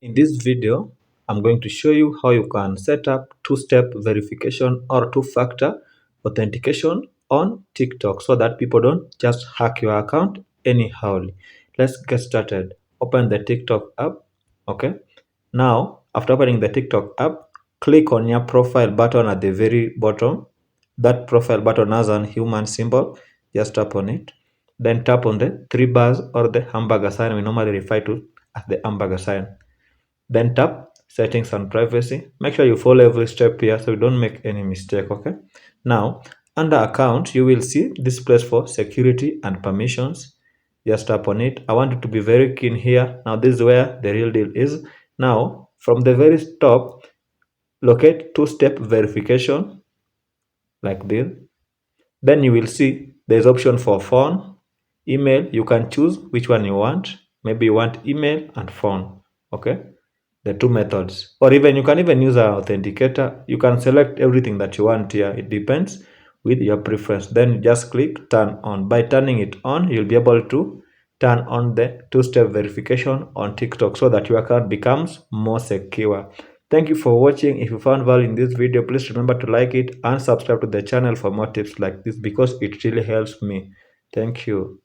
In this video, I'm going to show you how you can set up two-step verification or two-factor authentication on TikTok so that people don't just hack your account anyhow. Let's get started. Open the TikTok app. Okay. Now, after opening the TikTok app, click on your profile button at the very bottom. That profile button has an human symbol. Just tap on it. Then tap on the three bars or the hamburger sign we normally refer to as the hamburger sign. Then tap settings and privacy. Make sure you follow every step here so you don't make any mistake. Okay. Now, under account, you will see this place for security and permissions. Just tap on it. I want you to be very keen here. Now, this is where the real deal is. Now, from the very top, locate two-step verification like this. Then you will see there's option for phone, email. You can choose which one you want. Maybe you want email and phone. Okay. The two methods, or even you can even use an authenticator. You can select everything that you want here. It depends with your preference. Then just click turn on. By turning it on, you'll be able to turn on the two-step verification on TikTok so that your account becomes more secure. Thank you for watching. If you found value in this video, please remember to like it and subscribe to the channel for more tips like this because it really helps me. Thank you.